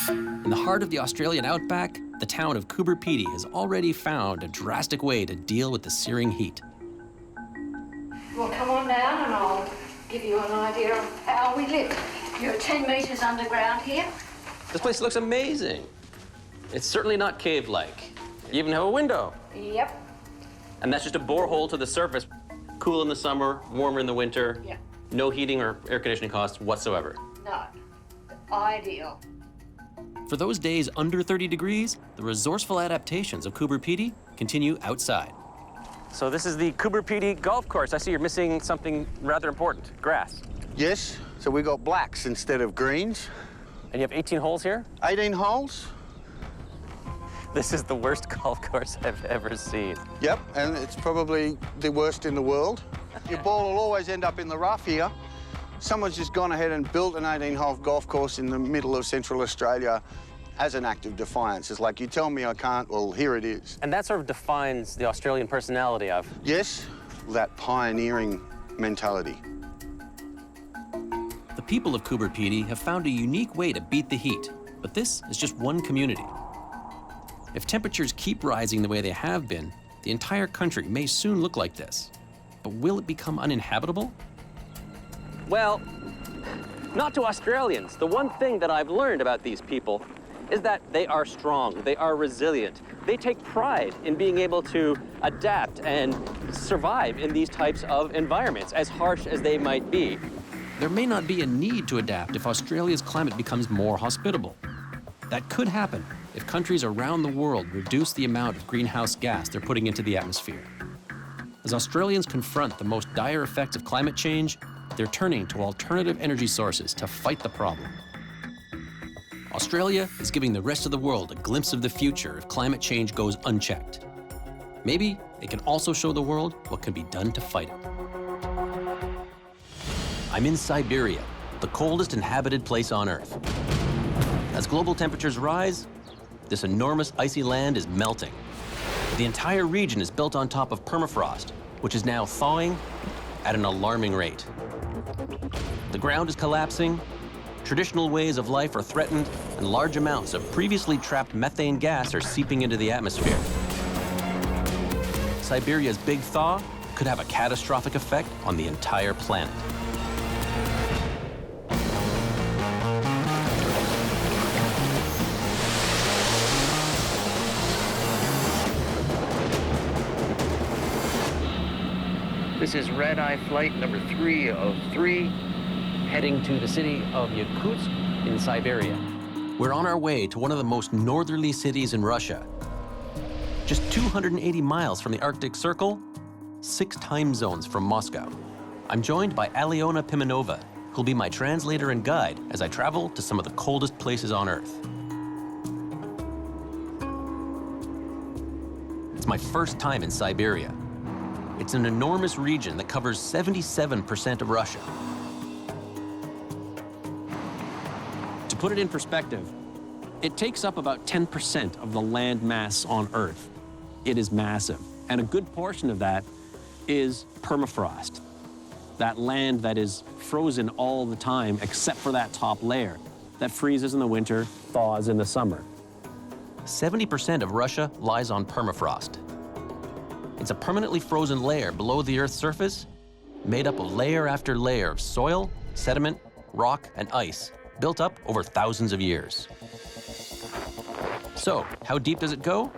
In the heart of the Australian outback, the town of Coober Pedy has already found a drastic way to deal with the searing heat. Well, come on down and I'll give you an idea of how we live. You're 10 metres underground here. This place looks amazing. It's certainly not cave-like. You even have a window. Yep. And that's just a borehole to the surface. Cool in the summer, warmer in the winter. Yep. No heating or air conditioning costs whatsoever. No. Ideal. For those days under 30 degrees, the resourceful adaptations of Coober Pedy continue outside. So this is the Coober Pedy golf course. I see you're missing something rather important, grass. Yes, So we got blacks instead of greens. And you have 18 holes here? 18 holes. This is the worst golf course I've ever seen. Yep, and it's probably the worst in the world. Your ball will always end up in the rough here. Someone's just gone ahead and built an 18-hole golf course in the middle of Central Australia as an act of defiance. It's like, you tell me I can't, well, here it is. And that sort of defines the Australian personality of? Yes, that pioneering mentality. The people of Coober Pedy have found a unique way to beat the heat, but this is just one community. If temperatures keep rising the way they have been, the entire country may soon look like this. But will it become uninhabitable? Well, not to Australians. The one thing that I've learned about these people is that they are strong, they are resilient. They take pride in being able to adapt and survive in these types of environments, as harsh as they might be. There may not be a need to adapt if Australia's climate becomes more hospitable. That could happen if countries around the world reduce the amount of greenhouse gas they're putting into the atmosphere. As Australians confront the most dire effects of climate change, they're turning to alternative energy sources to fight the problem. Australia is giving the rest of the world a glimpse of the future if climate change goes unchecked. Maybe it can also show the world what can be done to fight it. I'm in Siberia, the coldest inhabited place on Earth. As global temperatures rise, this enormous icy land is melting. The entire region is built on top of permafrost, which is now thawing at an alarming rate. The ground is collapsing, traditional ways of life are threatened, and large amounts of previously trapped methane gas are seeping into the atmosphere. Siberia's big thaw could have a catastrophic effect on the entire planet. This is red-eye flight number 3 of 3, heading to the city of Yakutsk in Siberia. We're on our way to one of the most northerly cities in Russia. Just 280 miles from the Arctic Circle, 6 time zones from Moscow. I'm joined by Aliona Pimenova, who'll be my translator and guide as I travel to some of the coldest places on Earth. It's my first time in Siberia. It's an enormous region that covers 77% of Russia. To put it in perspective, it takes up about 10% of the land mass on Earth. It is massive, and a good portion of that is permafrost. That land that is frozen all the time except for that top layer that freezes in the winter, thaws in the summer. 70% of Russia lies on permafrost. It's a permanently frozen layer below the Earth's surface, made up of layer after layer of soil, sediment, rock, and ice, built up over thousands of years. So, how deep does it go?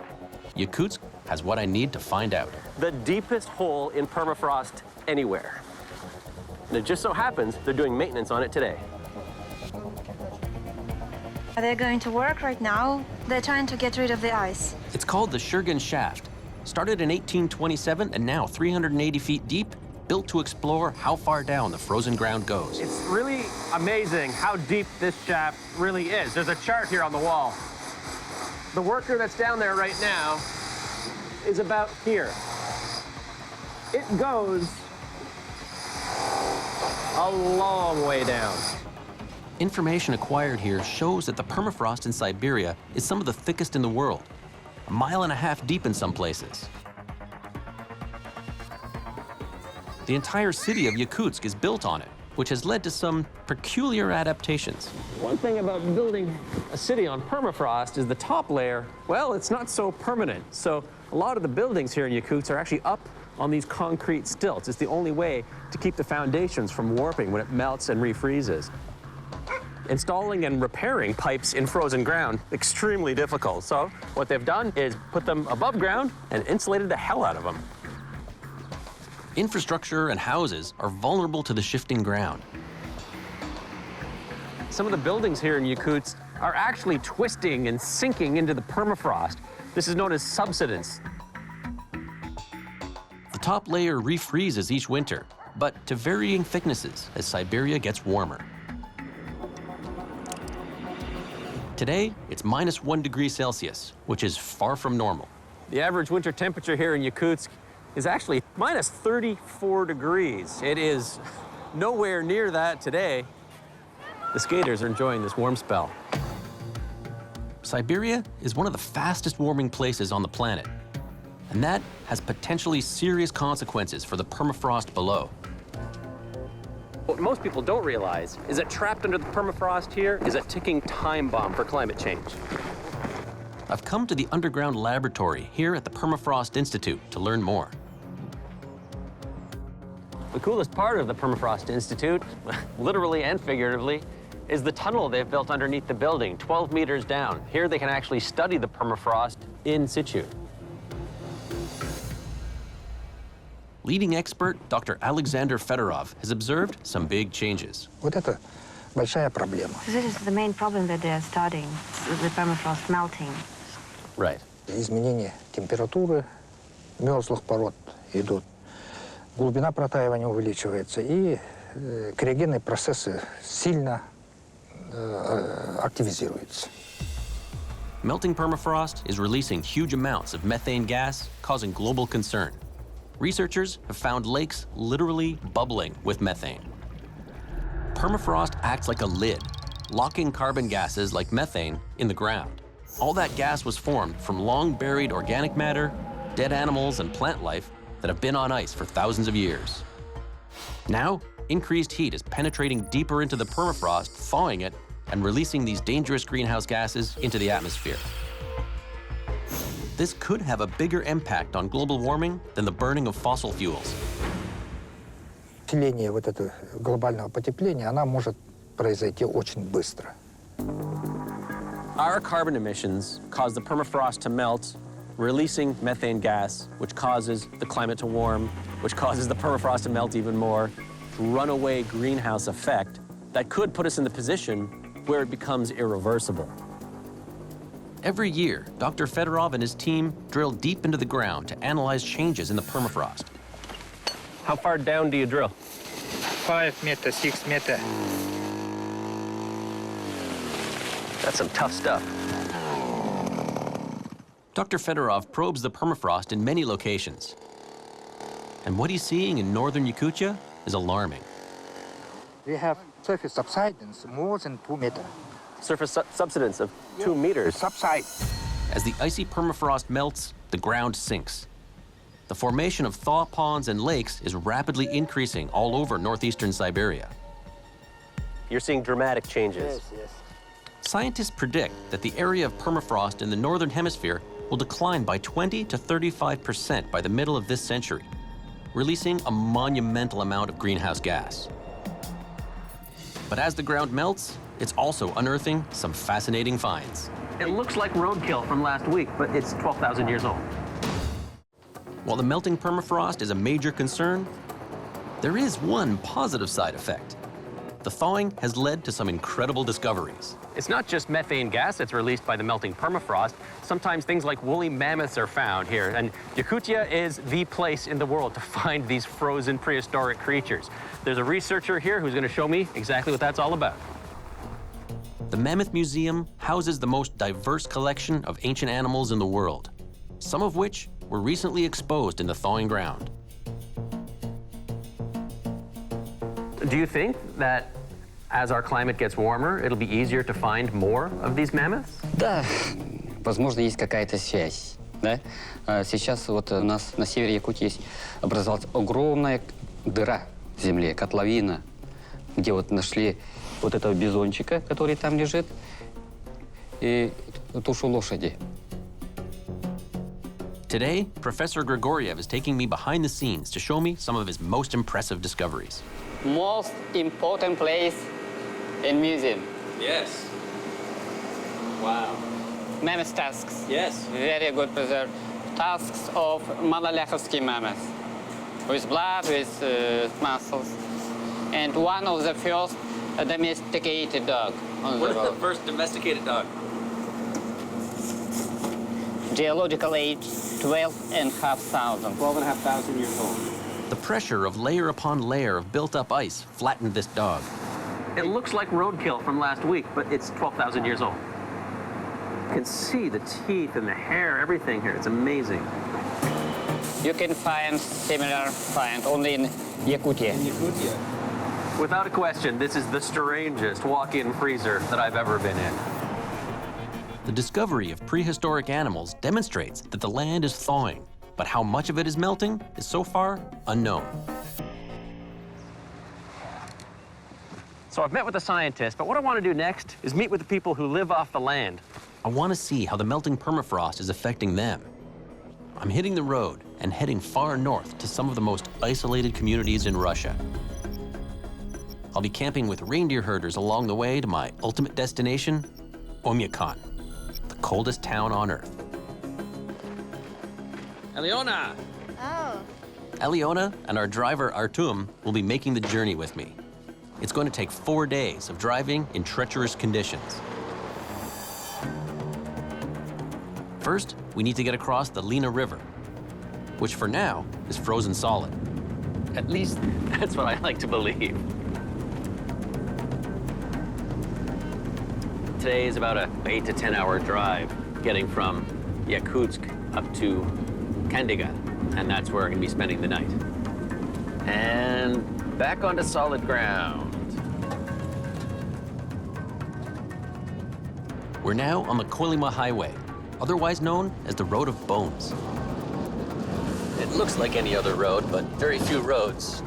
Yakutsk has what I need to find out. The deepest hole in permafrost anywhere. And it just so happens they're doing maintenance on it today. They're going to work right now. They're trying to get rid of the ice. It's called the Shurgan Shaft. Started in 1827 and now 380 feet deep, built to explore how far down the frozen ground goes. It's really amazing how deep this shaft really is. There's a chart here on the wall. The worker that's down there right now is about here. It goes a long way down. Information acquired here shows that the permafrost in Siberia is some of the thickest in the world, 1.5 miles deep in some places. The entire city of Yakutsk is built on it, which has led to some peculiar adaptations. One thing about building a city on permafrost is the top layer, well, it's not so permanent. So a lot of the buildings here in Yakutsk are actually up on these concrete stilts. It's the only way to keep the foundations from warping when it melts and refreezes. Installing and repairing pipes in frozen ground, extremely difficult. So what they've done is put them above ground and insulated the hell out of them. Infrastructure and houses are vulnerable to the shifting ground. Some of the buildings here in Yakutsk are actually twisting and sinking into the permafrost. This is known as subsidence. The top layer refreezes each winter, but to varying thicknesses as Siberia gets warmer. Today, it's -1 degree Celsius, which is far from normal. The average winter temperature here in Yakutsk is actually -34 degrees. It is nowhere near that today. The skaters are enjoying this warm spell. Siberia is one of the fastest warming places on the planet, and that has potentially serious consequences for the permafrost below. What most people don't realize is that trapped under the permafrost here is a ticking time bomb for climate change. I've come to the underground laboratory here at the Permafrost Institute to learn more. The coolest part of the Permafrost Institute, literally and figuratively, is the tunnel they've built underneath the building, 12 meters down. Here they can actually study the permafrost in situ. Leading expert Dr. Alexander Fedorov has observed some big changes. Вот это большая проблема. This is the main problem that they are studying, the permafrost melting. Right. Изменение температуры мерзлых пород идут. Глубина протаивания увеличивается, и криогенные процессы сильно активизируются. Melting permafrost is releasing huge amounts of methane gas, causing global concern. Researchers have found lakes literally bubbling with methane. Permafrost acts like a lid, locking carbon gases like methane in the ground. All that gas was formed from long-buried organic matter, dead animals, and plant life that have been on ice for thousands of years. Now, increased heat is penetrating deeper into the permafrost, thawing it, and releasing these dangerous greenhouse gases into the atmosphere. This could have a bigger impact on global warming than the burning of fossil fuels. Усиление вот этого глобального потепления, она может произойти очень быстро. Our carbon emissions cause the permafrost to melt, releasing methane gas, which causes the climate to warm, which causes the permafrost to melt even more, runaway greenhouse effect that could put us in the position where it becomes irreversible. Every year, Dr. Fedorov and his team drill deep into the ground to analyze changes in the permafrost. How far down do you drill? 5 meters, 6 meters. That's some tough stuff. Dr. Fedorov probes the permafrost in many locations. And what he's seeing in northern Yakutia is alarming. We have surface subsidence more than 2 meters. Surface subsidence of 2 meters. Subside. As the icy permafrost melts, the ground sinks. The formation of thaw ponds and lakes is rapidly increasing all over northeastern Siberia. You're seeing dramatic changes. Yes. Scientists predict that the area of permafrost in the northern hemisphere will decline by 20 to 35% by the middle of this century, releasing a monumental amount of greenhouse gas. But as the ground melts, it's also unearthing some fascinating finds. It looks like roadkill from last week, but it's 12,000 years old. While the melting permafrost is a major concern, there is one positive side effect. The thawing has led to some incredible discoveries. It's not just methane gas that's released by the melting permafrost. Sometimes things like woolly mammoths are found here, and Yakutia is the place in the world to find these frozen prehistoric creatures. There's a researcher here who's going to show me exactly what that's all about. The Mammoth Museum houses the most diverse collection of ancient animals in the world, some of which were recently exposed in the thawing ground. Do you think that as our climate gets warmer, it'll be easier to find more of these mammoths? Да, возможно, есть какая-то связь. Да? Сейчас вот у нас на севере Якутии образовалась огромная дыра в земле, котловина, где вот нашли вот этого бизончика, который там лежит, и тушу лошади. Today, Professor Grigoriev is taking me behind the scenes to show me some of his most impressive discoveries. Most important place in museum. Yes. Wow. Mammoth tusks. Yes. Very good preserved. Tusks of Malalechovsky mammoth. With blood, with muscles. And one of the first domesticated dog on What the is the road. first domesticated dog? Geological age, 12,500. 12,500 years old. The pressure of layer upon layer of built-up ice flattened this dog. It looks like roadkill from last week, but it's 12,000 years old. can see the teeth and the hair, everything here. It's amazing. You can find similar find only in Yakutia. Without a question, this is the strangest walk-in freezer that I've ever been in. The discovery of prehistoric animals demonstrates that the land is thawing, but how much of it is melting is so far unknown. So I've met with the scientists, but what I want to do next is meet with the people who live off the land. I want to see how the melting permafrost is affecting them. I'm hitting the road and heading far north to some of the most isolated communities in Russia. I'll be camping with reindeer herders along the way to my ultimate destination, Oymyakon, the coldest town on Earth. Eliona! Oh. Eliona and our driver Artum will be making the journey with me. It's going to take 4 days of driving in treacherous conditions. First, we need to get across the Lena River, which for now is frozen solid. At least that's what I like to believe. Today is about an 8 to 10 hour drive getting from Yakutsk up to Kandiga, and that's where we're going to be spending the night. And back onto solid ground. We're now on the Kolyma Highway, otherwise known as the Road of Bones. It looks like any other road, but very few roads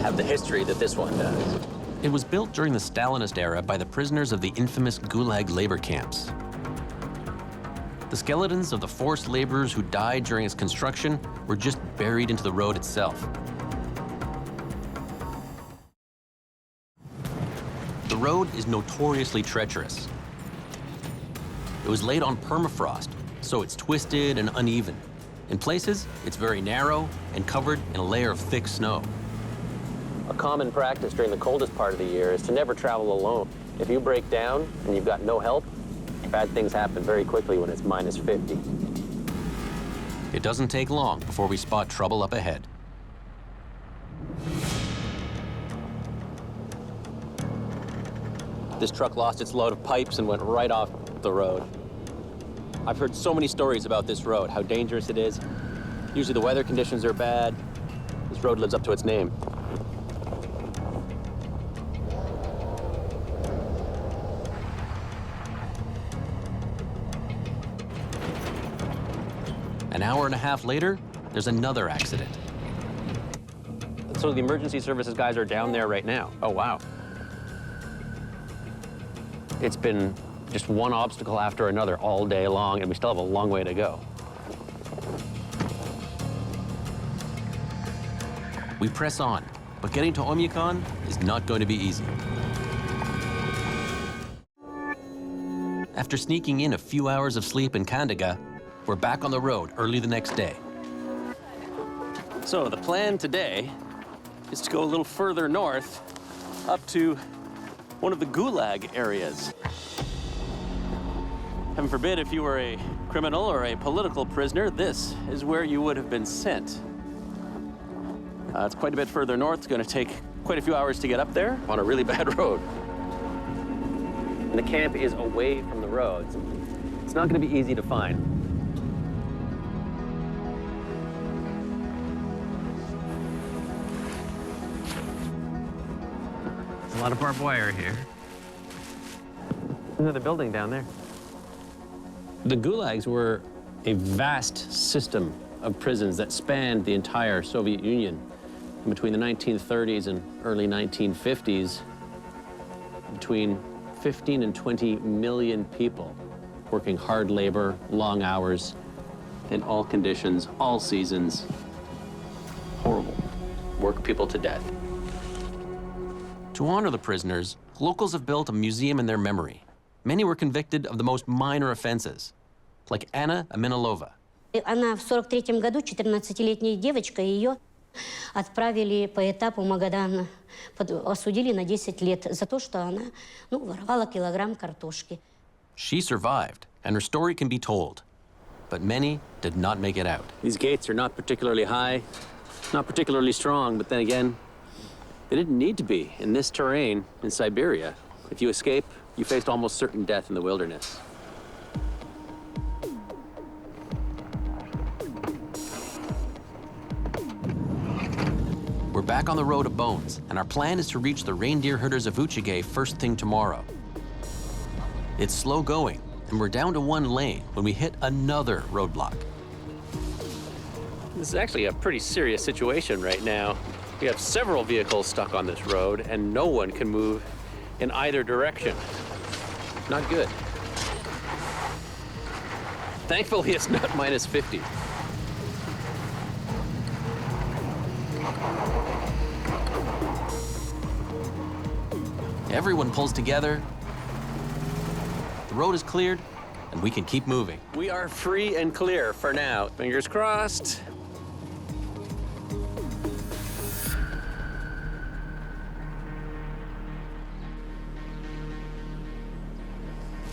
have the history that this one does. It was built during the Stalinist era by the prisoners of the infamous Gulag labor camps. The skeletons of the forced laborers who died during its construction were just buried into the road itself. The road is notoriously treacherous. It was laid on permafrost, so it's twisted and uneven. In places, it's very narrow and covered in a layer of thick snow. A common practice during the coldest part of the year is to never travel alone. If you break down and you've got no help, bad things happen very quickly when it's minus 50. It doesn't take long before we spot trouble up ahead. This truck lost its load of pipes and went right off the road. I've heard so many stories about this road, how dangerous it is. Usually the weather conditions are bad. This road lives up to its name. An hour and a half later, there's another accident. So the emergency services guys are down there right now. Oh, wow. It's been just one obstacle after another all day long, and we still have a long way to go. We press on, but getting to Oymyakon is not going to be easy. After sneaking in a few hours of sleep in Kandiga, we're back on the road early the next day. So the plan today is to go a little further north up to one of the Gulag areas. Heaven forbid, if you were a criminal or a political prisoner, this is where you would have been sent. It's quite a bit further north. It's going to take quite a few hours to get up there on a really bad road. And the camp is away from the roads. It's not going to be easy to find. There's a lot of barbed wire here. Another building down there. The gulags were a vast system of prisons that spanned the entire Soviet Union. And between the 1930s and early 1950s, between 15 and 20 million people working hard labor, long hours, in all conditions, all seasons. Horrible. Work people to death. To honor the prisoners, locals have built a museum in their memory. Many were convicted of the most minor offenses, like Anna Aminalova. Она в 43-м году, 14-летняя девочка, ее отправили по этапу Магадан, осудили на 10 лет за то, что она, воровала килограмм картошки. She survived, and her story can be told, but many did not make it out. These gates are not particularly high, not particularly strong, but then again, they didn't need to be. In this terrain, in Siberia, if you escape, you faced almost certain death in the wilderness. We're back on the road to Bones, and our plan is to reach the reindeer herders of Uchigai first thing tomorrow. It's slow going, and we're down to one lane when we hit another roadblock. This is actually a pretty serious situation right now. We have several vehicles stuck on this road, and no one can move in either direction. Not good. Thankfully, it's not minus 50. Everyone pulls together. The road is cleared, and we can keep moving. We are free and clear for now. Fingers crossed.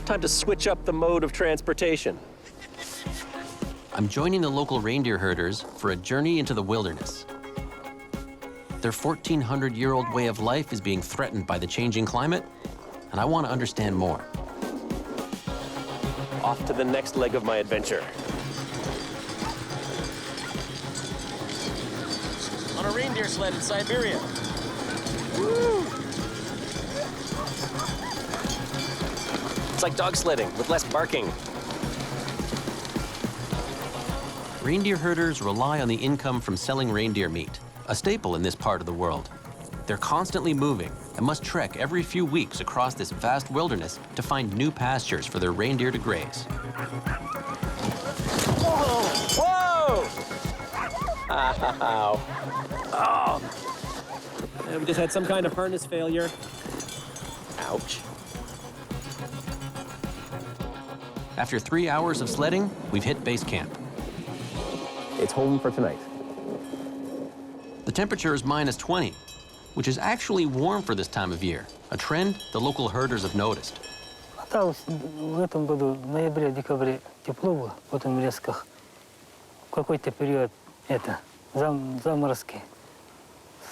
Time to switch up the mode of transportation. I'm joining the local reindeer herders for a journey into the wilderness. Their 1,400-year-old way of life is being threatened by the changing climate, and I want to understand more. Off to the next leg of my adventure. On a reindeer sled in Siberia. Woo! It's like dog sledding with less barking. Reindeer herders rely on the income from selling reindeer meat, a staple in this part of the world. They're constantly moving and must trek every few weeks across this vast wilderness to find new pastures for their reindeer to graze. Whoa! Ow. Oh. We just had some kind of harness failure. Ouch. After 3 hours of sledding, we've hit base camp. It's home for tonight. The temperature is minus 20, which is actually warm for this time of year, a trend the local herders have noticed. В этом году в ноябре-декабре тепло было, потом резко в какой-то период заморозки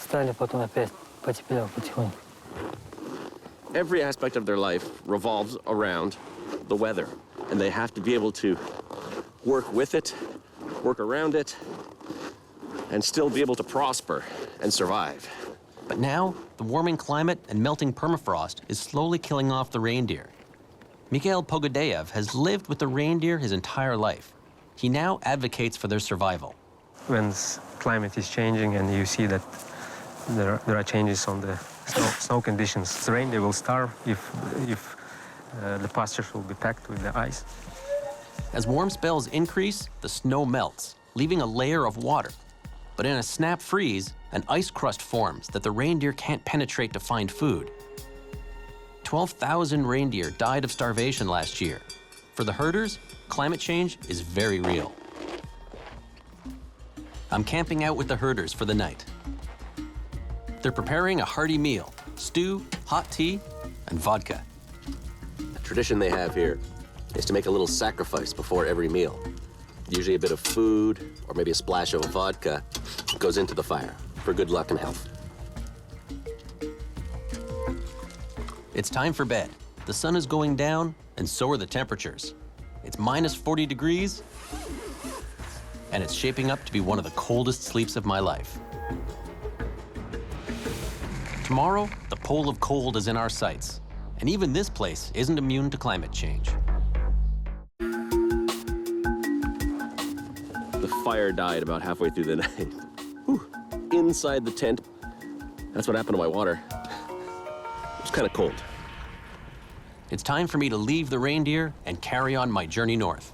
стали, потом опять потеплело потихоньку. Every aspect of their life revolves around the weather, and they have to be able to work with it, work around it, and still be able to prosper and survive. But now, the warming climate and melting permafrost is slowly killing off the reindeer. Mikhail Pogodayev has lived with the reindeer his entire life. He now advocates for their survival. When climate is changing and you see that there are changes on the snow conditions, the reindeer will starve if the pastures will be packed with the ice. As warm spells increase, the snow melts, leaving a layer of water. But in a snap freeze, an ice crust forms that the reindeer can't penetrate to find food. 12,000 reindeer died of starvation last year. For the herders, climate change is very real. I'm camping out with the herders for the night. They're preparing a hearty meal: stew, hot tea, and vodka. A tradition they have here is to make a little sacrifice before every meal. Usually a bit of food or maybe a splash of vodka goes into the fire for good luck and health. It's time for bed. The sun is going down, and so are the temperatures. It's minus 40 degrees, and it's shaping up to be one of the coldest sleeps of my life. Tomorrow, the pole of cold is in our sights, and even this place isn't immune to climate change. The fire died about halfway through the night. Whew. Inside the tent, that's what happened to my water. It was kind of cold. It's time for me to leave the reindeer and carry on my journey north.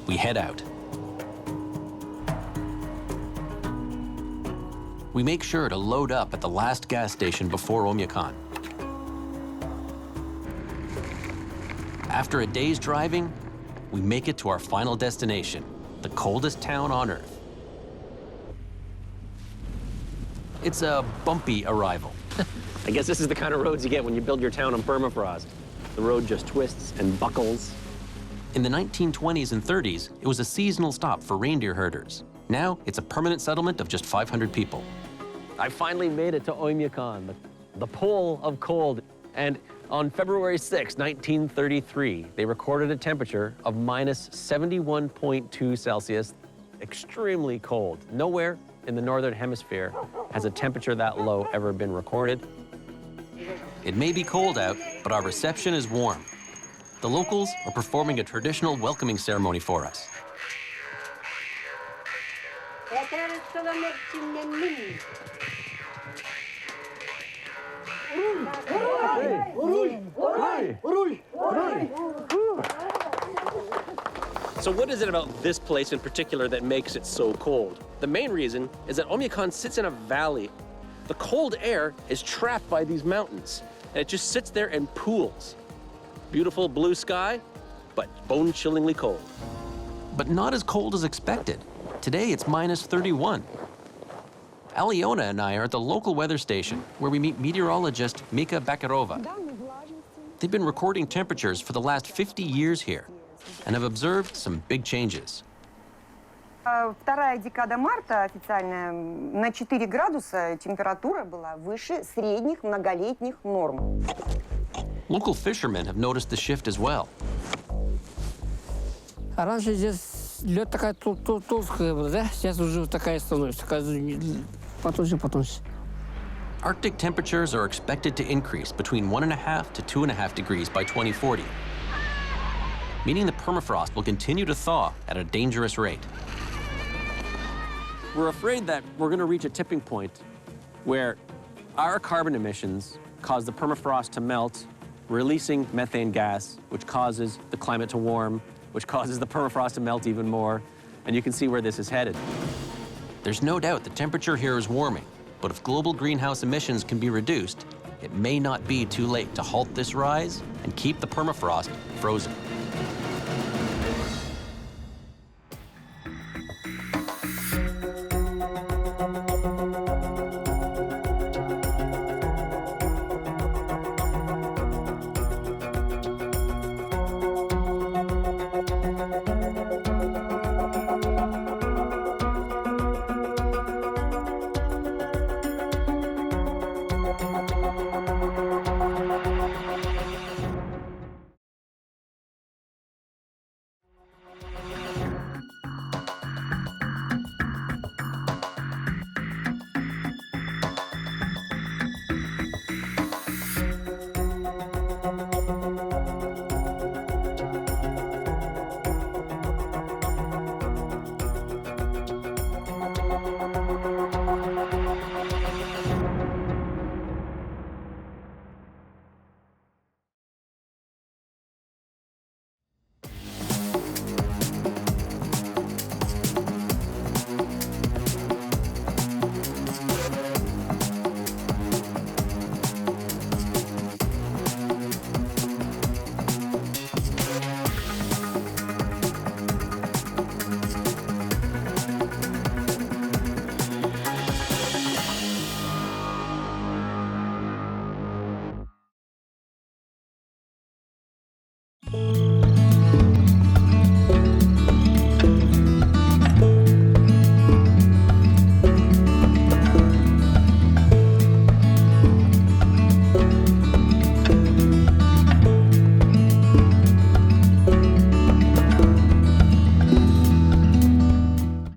We head out. We make sure to load up at the last gas station before Oymyakon. After a day's driving, we make it to our final destination, the coldest town on Earth. It's a bumpy arrival. I guess this is the kind of roads you get when you build your town on permafrost. The road just twists and buckles. In the 1920s and 30s, it was a seasonal stop for reindeer herders. Now, it's a permanent settlement of just 500 people. I finally made it to Oymyakon, the pole of cold. And on February 6, 1933, they recorded a temperature of minus 71.2 Celsius. extremely cold. Nowhere in the northern hemisphere has a temperature that low ever been recorded. It may be cold out, but our reception is warm. The locals are performing a traditional welcoming ceremony for us. So what is it about this place in particular that makes it so cold? The main reason is that Oymyakon sits in a valley. The cold air is trapped by these mountains, and it just sits there and pools. Beautiful blue sky, but bone-chillingly cold. But not as cold as expected. Today it's minus 31. Aliona and I are at the local weather station where we meet meteorologist Mika Bakarova. They've been recording temperatures for the last 50 years here and have observed some big changes. Вторая декада марта официальная, на 4 градуса температура была выше средних многолетних норм. Local fishermen have noticed the shift as well. А раньше здесь лед такая толстая была, да? Сейчас уже такая становится. Потоньше. Arctic temperatures are expected to increase between 1.5 to 2.5 degrees by 2040, meaning the permafrost will continue to thaw at a dangerous rate. We're afraid that we're going to reach a tipping point where our carbon emissions cause the permafrost to melt, releasing methane gas, which causes the climate to warm, which causes the permafrost to melt even more. And you can see where this is headed. There's no doubt the temperature here is warming, but if global greenhouse emissions can be reduced, it may not be too late to halt this rise and keep the permafrost frozen.